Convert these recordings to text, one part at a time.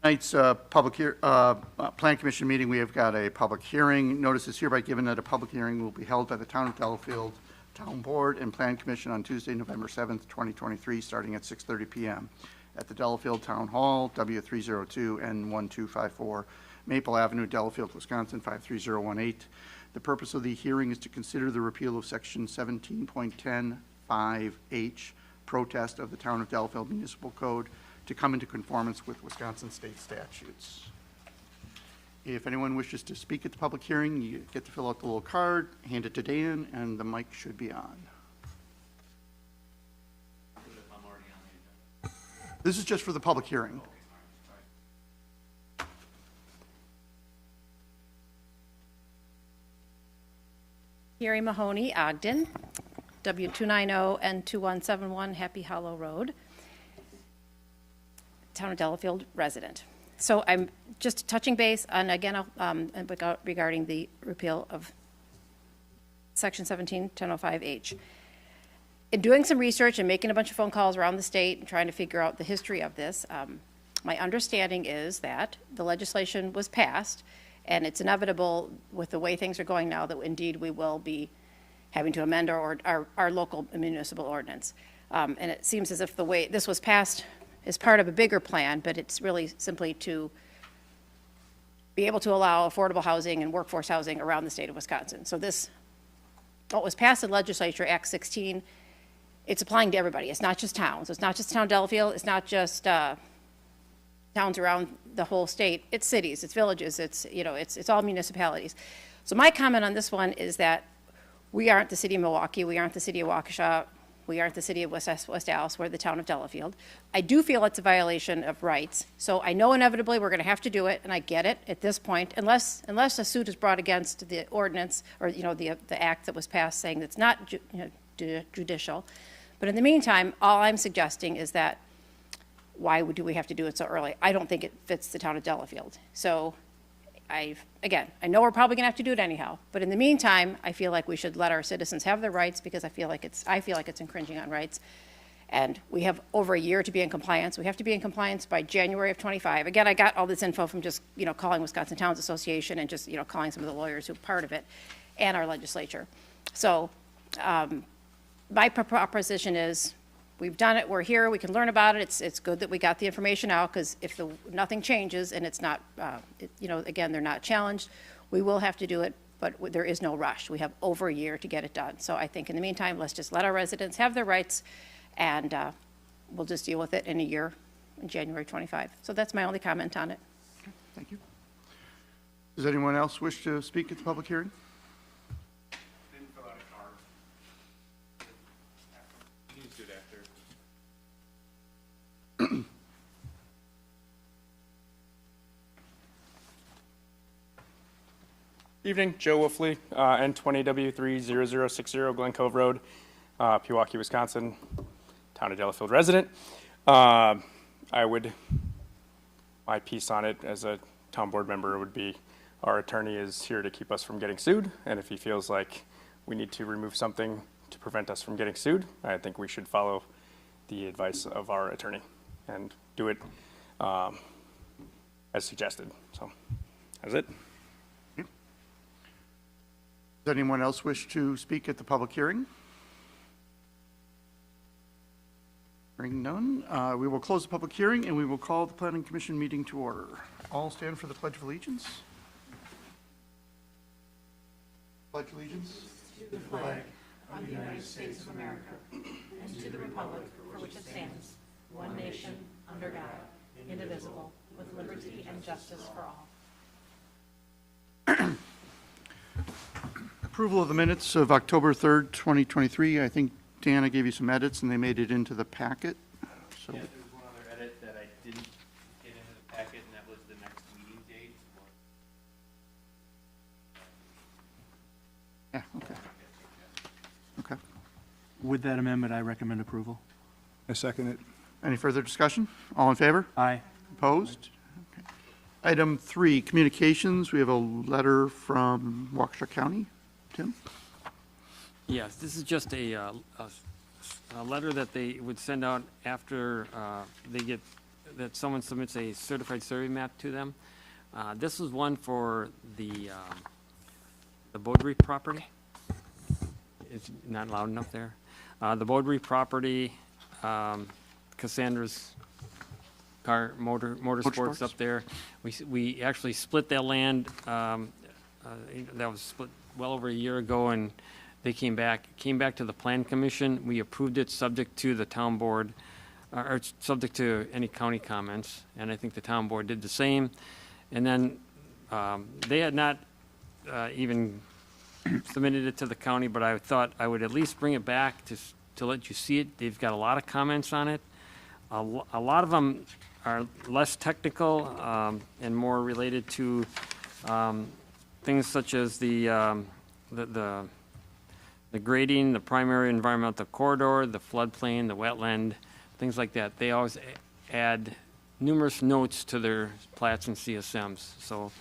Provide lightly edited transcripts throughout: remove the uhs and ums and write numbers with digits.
Tonight's Plan Commission meeting, we have got a public hearing. Notice is hereby given that a public hearing will be held by the Town of Delafield Town Board and Plan Commission on Tuesday, November 7th, 2023, starting at 6:30 p.m. at the Delafield Town Hall, W302 N1254, Maple Avenue, Delafield, Wisconsin, 53018. The purpose of the hearing is to consider the repeal of Section 17.105H, protest of the Town of Delafield Municipal Code, to come into conformance with Wisconsin state statutes. If anyone wishes to speak at the public hearing, you get to fill out the little card, hand it to Dan, and the mic should be on. This is just for the public hearing. Gary Mahoney, Ogden, W290N2171, Happy Hollow Road, Town of Delafield resident. So I'm just touching base on, again, regarding the repeal of Section 17.1005H. In doing some research and making a bunch of phone calls around the state and trying to figure out the history of this, my understanding is that the legislation was passed, and it's inevitable with the way things are going now that indeed we will be having to amend our local municipal ordinance. And it seems as if the way this was passed is part of a bigger plan, but it's really simply to be able to allow affordable housing and workforce housing around the state of Wisconsin. So this, what was passed in legislature, Act 16, it's applying to everybody. It's not just towns. It's not just Town of Delafield. It's not just towns around the whole state. It's cities, it's villages, it's, you know, it's all municipalities. So my comment on this one is that we aren't the city of Milwaukee, we aren't the city of Waukesha, we aren't the city of West Allis, we're the Town of Delafield. I do feel it's a violation of rights. So I know inevitably we're gonna have to do it, and I get it at this point, unless a suit is brought against the ordinance or, you know, the act that was passed saying that's not judicial. But in the meantime, all I'm suggesting is that why do we have to do it so early? I don't think it fits the Town of Delafield. So I know we're probably gonna have to do it anyhow, but in the meantime, I feel like we should let our citizens have their rights because I feel like it's infringing on rights. And we have over a year to be in compliance. We have to be in compliance by January of 25. Again, I got all this info from just, you know, calling Wisconsin Towns Association and just, you know, calling some of the lawyers who are part of it and our legislature. So my proposition is, we've done it, we're here, we can learn about it. It's good that we got the information out, because if nothing changes and it's not, you know, again, they're not challenged, we will have to do it, but there is no rush. We have over a year to get it done. So I think in the meantime, let's just let our residents have their rights, and we'll just deal with it in a year, in January 25. So that's my only comment on it. Okay, thank you. Does anyone else wish to speak at the public hearing? Didn't fill out a card. You can do it after. Evening, Joe Wolfley, N20W30060 Glen Cove Road, Pewaukee, Wisconsin, Town of Delafield resident. My piece on it as a town board member would be, our attorney is here to keep us from getting sued, and if he feels like we need to remove something to prevent us from getting sued, I think we should follow the advice of our attorney and do it as suggested. So that's it. Does anyone else wish to speak at the public hearing? Hearing none, we will close the public hearing and we will call the Planning Commission meeting to order. All stand for the Pledge of Allegiance. Pledge allegiance To the flag of the United States of America and to the republic for which it stands, one nation, under God, indivisible, with liberty and justice for all. Approval of the minutes of October 3rd, 2023. I think, Dan, I gave you some edits and they made it into the packet. So, Yeah, there was one other edit that I didn't get into the packet, and that was the next meeting date. yeah, okay. Okay. With that amendment, I recommend approval. I second it. Any further discussion? All in favor? Aye. Opposed? Okay. Item 3, communications. We have a letter from Waukesha County. Tim? Yes, this is just a letter that they would send out after they get that someone submits a certified survey map to them. This was one for the Beaudry property. It's not loud enough there. The Beaudry property, Cassandra's motorsports up there. We actually split that land, that was split well over a year ago, and they came back to the Plan Commission. We approved it subject to the town board, or subject to any county comments, and I think the town board did the same. And then they had not even submitted it to the county, but I thought I would at least bring it back to let you see it. They've got a lot of comments on it. A lot of them are less technical and more related to things such as the grading, the primary environmental corridor, the floodplain, the wetland, things like that. They always add numerous notes to their plats and CSMs. So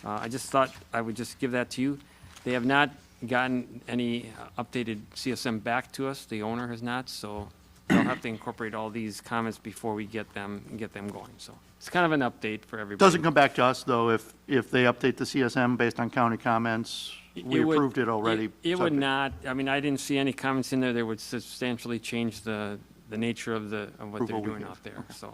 I just thought I would just give that to you. They have not gotten any updated CSM back to us. The owner has not, so they'll have to incorporate all these comments before we get them going. So it's kind of an update for everybody. Doesn't come back to us, though, if they update the CSM based on county comments. We approved it already. It would not. I mean, I didn't see any comments in there that would substantially change the nature of what they're doing out there, so.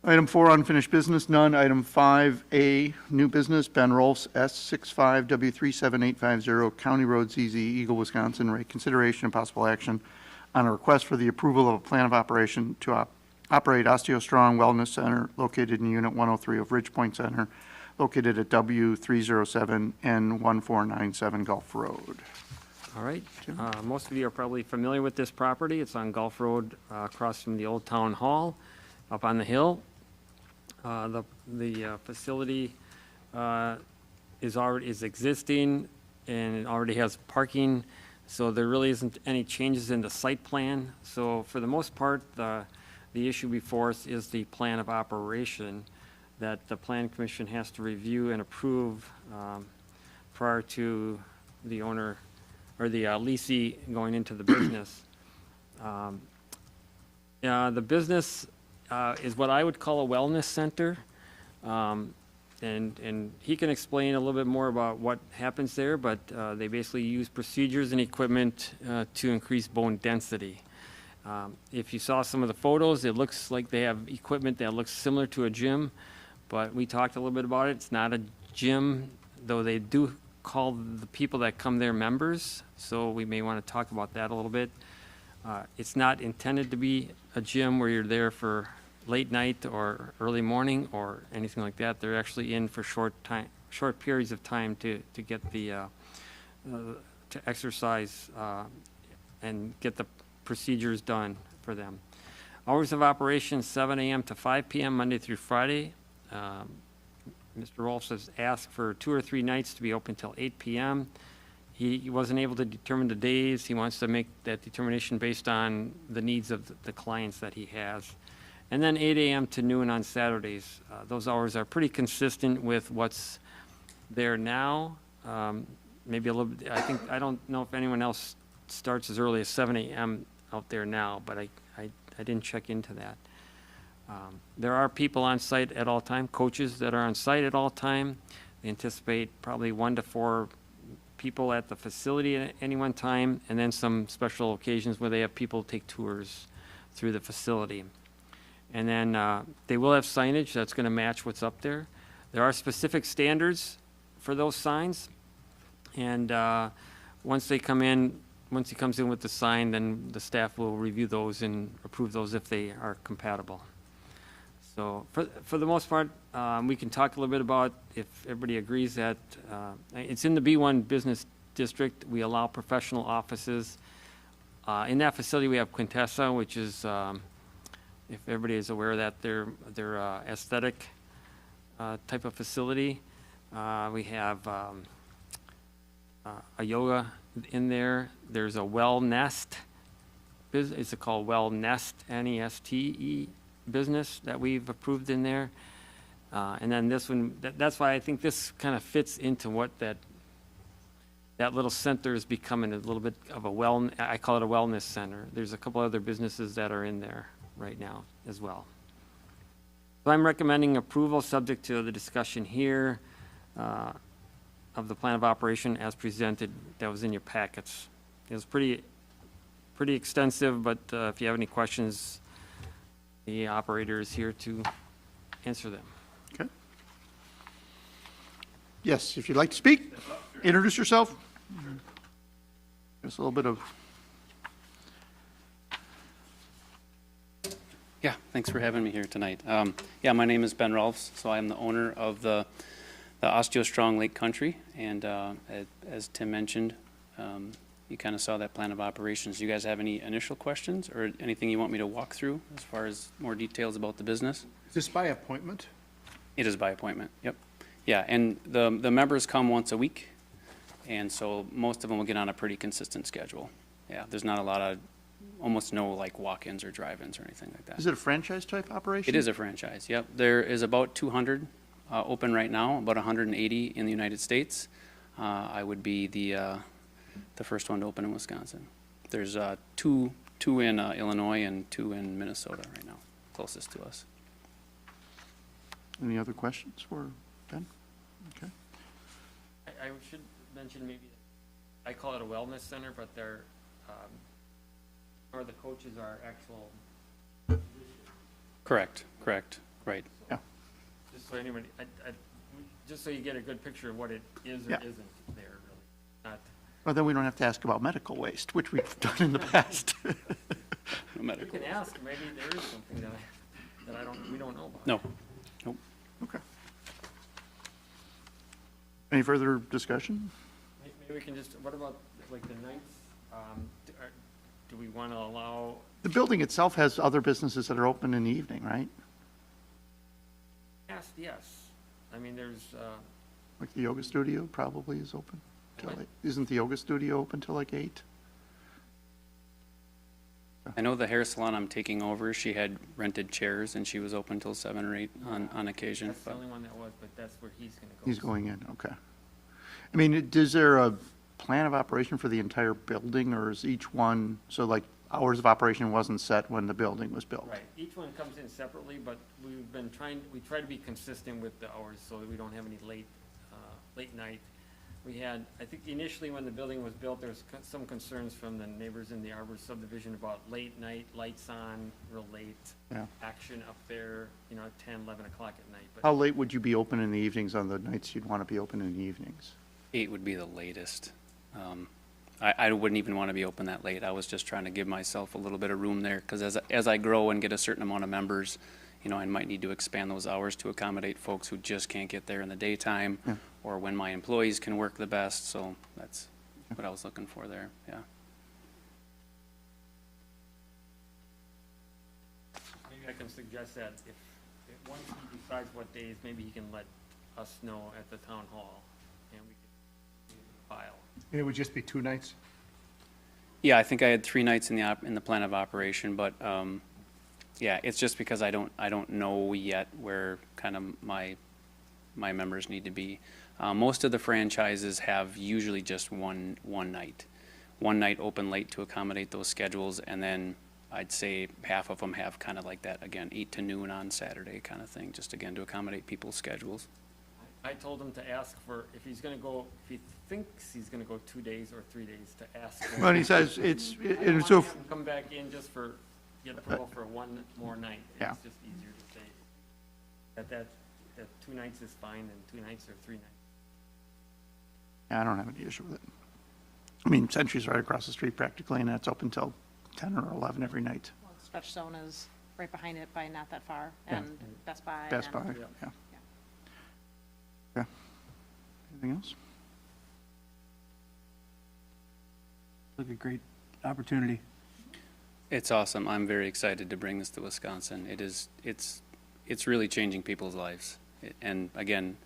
Item 4, unfinished business, none. Item 5A, new business, Ben Rolfs, S65W37850, County Road ZZ, Eagle, Wisconsin. Rate consideration and possible action on a request for the approval of a plan of operation to operate OsteoStrong Wellness Center located in Unit 103 of Ridgepoint Center, located at W307 and 1497 Gulf Road. All right. Most of you are probably familiar with this property. It's on Gulf Road, across from the old town hall, up on the hill. The facility is existing, and it already has parking, so there really isn't any changes in the site plan. So for the most part, the issue before us is the plan of operation that the Plan Commission has to review and approve prior to the owner or the leasee going into the business. The business is what I would call a wellness center. And he can explain a little bit more about what happens there, but they basically use procedures and equipment to increase bone density. If you saw some of the photos, it looks like they have equipment that looks similar to a gym, but we talked a little bit about it. It's not a gym, though they do call the people that come there members, so we may want to talk about that a little bit. It's not intended to be a gym where you're there for late night or early morning or anything like that. They're actually in for short periods of time to get to exercise and get the procedures done for them. Hours of operation 7 a.m. to 5 p.m. Monday through Friday. Mr. Rolfs has asked for 2 or 3 nights to be open till 8 p.m. He wasn't able to determine the days. He wants to make that determination based on the needs of the clients that he has. And then 8 a.m. to noon on Saturdays. Those hours are pretty consistent with what's there now. Maybe a little bit, I don't know if anyone else starts as early as 7 a.m. out there now, but I didn't check into that. There are people on site at all time, coaches that are on site at all time. They anticipate probably 1 to 4 people at the facility at any one time, and then some special occasions where they have people take tours through the facility. And then they will have signage that's going to match what's up there. There are specific standards for those signs, and once he comes in with the sign, then the staff will review those and approve those if they are compatible. So for the most part, we can talk a little bit about if everybody agrees that it's in the B1 business district. We allow professional offices. In that facility, we have Quintessa, which is, if everybody is aware of that, they're aesthetic type of facility. We have a yoga in there. There's a Well Nest. It's called Well Nest, N-E-S-T-E business that we've approved in there. And then this one, that's why I think this kind of fits into what that that little center is becoming a little bit of a I call it a wellness center. There's a couple other businesses that are in there right now as well. So I'm recommending approval, subject to the discussion here of the plan of operation as presented that was in your packets. It was pretty extensive, but if you have any questions, the operator is here to answer them. Okay. Yes, if you'd like to speak, introduce yourself. Just a little bit of, Yeah, thanks for having me here tonight. Yeah, my name is Ben Rolfs, so I am the owner of the OsteoStrong Lake Country, and as Tim mentioned, you kind of saw that plan of operations. Do you guys have any initial questions or anything you want me to walk through as far as more details about the business? Is this by appointment? It is by appointment, yep. Yeah, and the members come once a week, and so most of them will get on a pretty consistent schedule. Yeah, there's not a lot of, almost no like walk-ins or drive-ins or anything like that. is it a franchise type operation? It is a franchise, yep. There is about 200 open right now, about 180 in the United States. I would be the first one to open in Wisconsin. There's two in Illinois and 2 in Minnesota right now, closest to us. Any other questions for Ben? Okay. I should mention maybe, I call it a wellness center, but they're, or the coaches are actual, Correct, right. just so anybody, just so you get a good picture of what it is or Yeah. isn't there, really. Not, Well, then we don't have to ask about medical waste, which we've done in the past. No you medical. can ask, maybe there is something that we don't know about. No, nope. Okay. Any further discussion? Maybe we can just, what about like the nights? Do we want to allow, The building itself has other businesses that are open in the evening, right? yes. I mean, there's, Like the yoga studio probably is open till What? 8. Isn't the yoga studio open till like 8? I know the hair salon I'm taking over, she had rented chairs and she was open till 7 or 8 on occasion. that's the but- only one that was, but that's where he's going to go. He's going in, okay. I mean, is there a plan of operation for the entire building, or is each one, so like hours of operation wasn't set when the building was built? Right, each one comes in separately, but we try to be consistent with the hours so that we don't have any late night. We had, I think initially when the building was built, there was some concerns from the neighbors in the Arbor subdivision about late night, lights on, real late, Yeah. action up there, 10, 11 o'clock at night. But How late would you be open in the evenings on the nights you'd want to be open in the evenings? 8 would be the latest. I wouldn't even want to be open that late. I was just trying to give myself a little bit of room there, because as I grow and get a certain amount of members, I might need to expand those hours to accommodate folks who just can't get there in the daytime, Yeah. or when my employees can work the best, so that's what I was looking for there, yeah. maybe I can suggest that if once he decides what days, maybe he can let us know at the town hall, and we can file. And it would just be 2 nights? Yeah, I think I had 3 nights in the plan of operation, but, yeah, it's just because I don't know yet where kind of my members need to be. Most of the franchises have usually just one night. One night open late to accommodate those schedules, and then I'd say half of them have kind of like that, again, 8 to noon on Saturday kind of thing, just again to accommodate people's schedules. I told him to ask for, if he thinks he's gonna go 2 days or 3 days, to ask. for- Well, and he says it's, I don't and want so, him to come back in just get approval for one more night. Yeah. It's just easier to say that 2 nights is fine, and 2 nights or 3 nights. I don't have any issue with it. I mean, Century's right across the street practically, and that's open till 10 or 11 every night. Well, Stretch Zone is right behind it by not that far, Yeah. and Best Buy. Best and- Buy, yeah. Okay. Anything else? Look, a great opportunity. It's awesome. I'm very excited to bring this to Wisconsin. It's really changing people's lives. And again,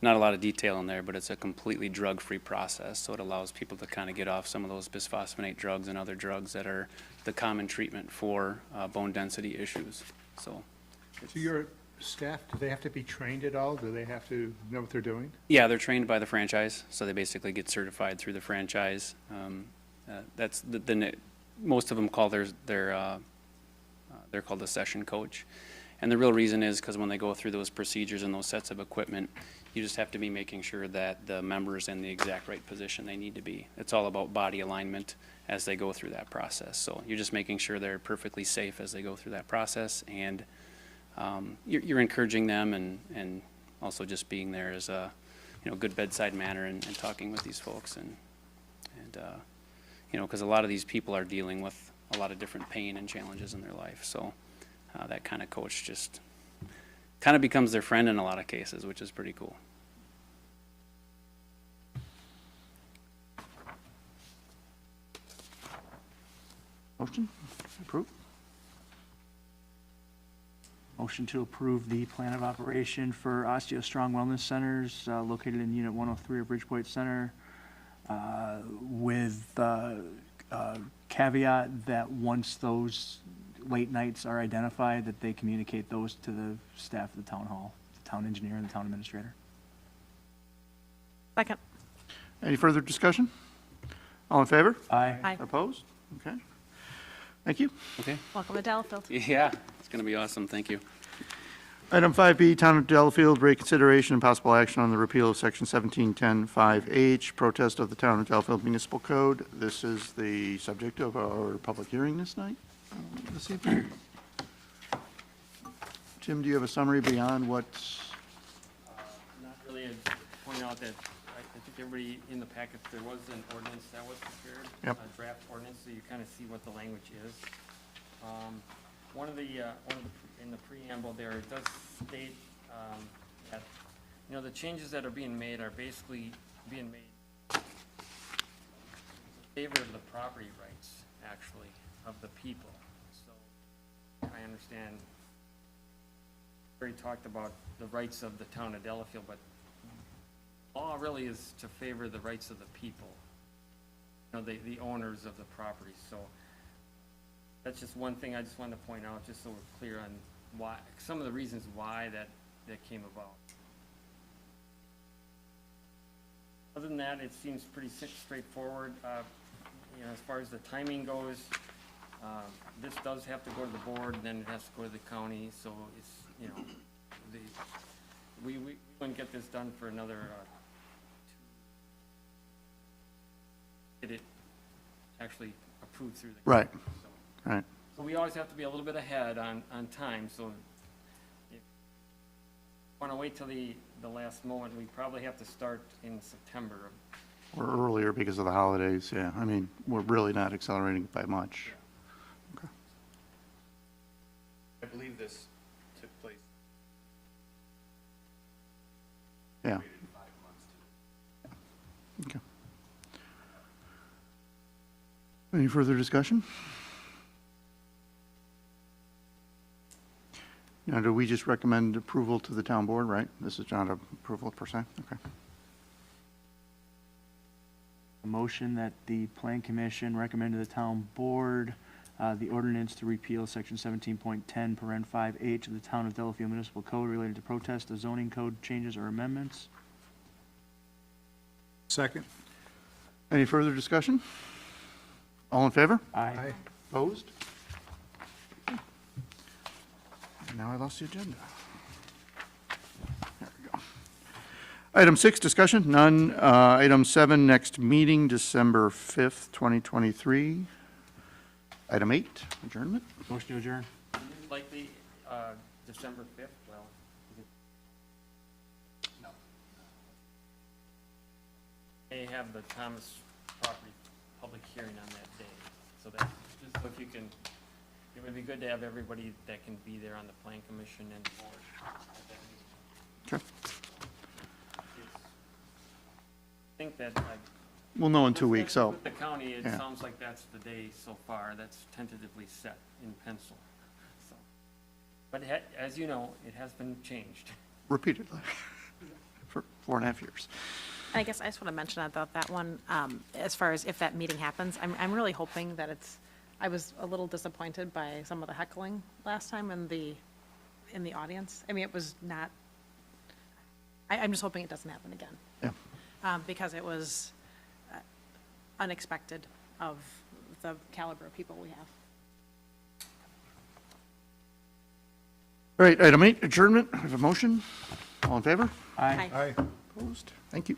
not a lot of detail in there, but it's a completely drug-free process. So it allows people to kind of get off some of those bisphosphonate drugs and other drugs that are the common treatment for bone density issues. So So you're staff, do they have to be trained at all? Do they have to know what they're doing? Yeah, they're trained by the franchise, so they basically get certified through the franchise. That's most of them call they're called a session coach. And the real reason is because when they go through those procedures and those sets of equipment, you just have to be making sure that the member's in the exact right position they need to be. It's all about body alignment as they go through that process. So you're just making sure they're perfectly safe as they go through that process, and you're encouraging them and also just being there as a, good bedside manner and talking with these folks and because a lot of these people are dealing with a lot of different pain and challenges in their life. So that kind of coach just kind of becomes their friend in a lot of cases, which is pretty cool. Motion? Approve? Motion to approve the plan of operation for Osteo Strong Wellness Centers located in Unit 103 of Bridgepoint Center with caveat that once those late nights are identified, that they communicate those to the staff of the town hall, the town engineer and the town administrator. Second. Any further discussion? All in favor? Aye. Aye. Opposed? Okay. Thank you. Okay. Welcome to Delafield. Yeah, it's going to be awesome. Thank you. Item 5B, Town of Delafield, reconsideration and possible action on the repeal of Section 1710-5H, protest of the Town of Delafield Municipal Code. This is the subject of our public hearing this evening. Tim, do you have a summary beyond what's, Not really, I'd point out that I think everybody in the packet, there was an ordinance that was prepared. Yep. A draft ordinance, so you kind of see what the language is. In the preamble there, it does state that, the changes that are being made are basically being made in favor of the property rights, actually, of the people. So I understand, already talked about the rights of the town of Delafield, but law really is to favor the rights of the people, the owners of the property. So that's just one thing I just wanted to point out, just so we're clear on why, some of the reasons why that came about. Other than that, it seems pretty straightforward. As far as the timing goes, this does have to go to the board, and then it has to go to the county, so it's, we wouldn't get this done for another, get it actually approved through the. right, So- right. So we always have to be a little bit ahead on time, so if you want to wait till the last moment, we probably have to start in September. Or earlier because of the holidays, yeah. I mean, we're really not accelerating by much. Okay. I believe this took place. Yeah. Okay. Any further discussion? Now, do we just recommend approval to the town board, right? This is not approval per se? Okay. A motion that the plan commission recommend to the town board the ordinance to repeal section 17.10 paren 5H of the town of Delafield Municipal Code related to protest of zoning code changes or amendments. Second? Any further discussion? All in favor? Aye. Opposed? Now I lost the agenda. There we go. Item 6, discussion, none. Item 7, next meeting, December 5th, 2023. Item 8, adjournment. Motion to adjourn. Likely, December 5th, well, no. They have the Thomas property public hearing on that day, so that, just so if you can, it would be good to have everybody that can be there on the plan commission and board at that meeting. Okay. I think that, We'll know in 2 weeks, so. with the county, it yeah. sounds like that's the day so far, that's tentatively set in pencil, so. But as you know, it has been changed. Repeatedly for 4.5 years. I guess I just want to mention about that one, as far as if that meeting happens, I'm really hoping that I was a little disappointed by some of the heckling last time, and in the audience. I mean, it was not, I'm just hoping it doesn't happen again. Yeah. Because it was unexpected of the caliber of people we have. All right, item 8, adjournment. I have a motion. All in favor? Aye. Aye. Opposed? Thank you.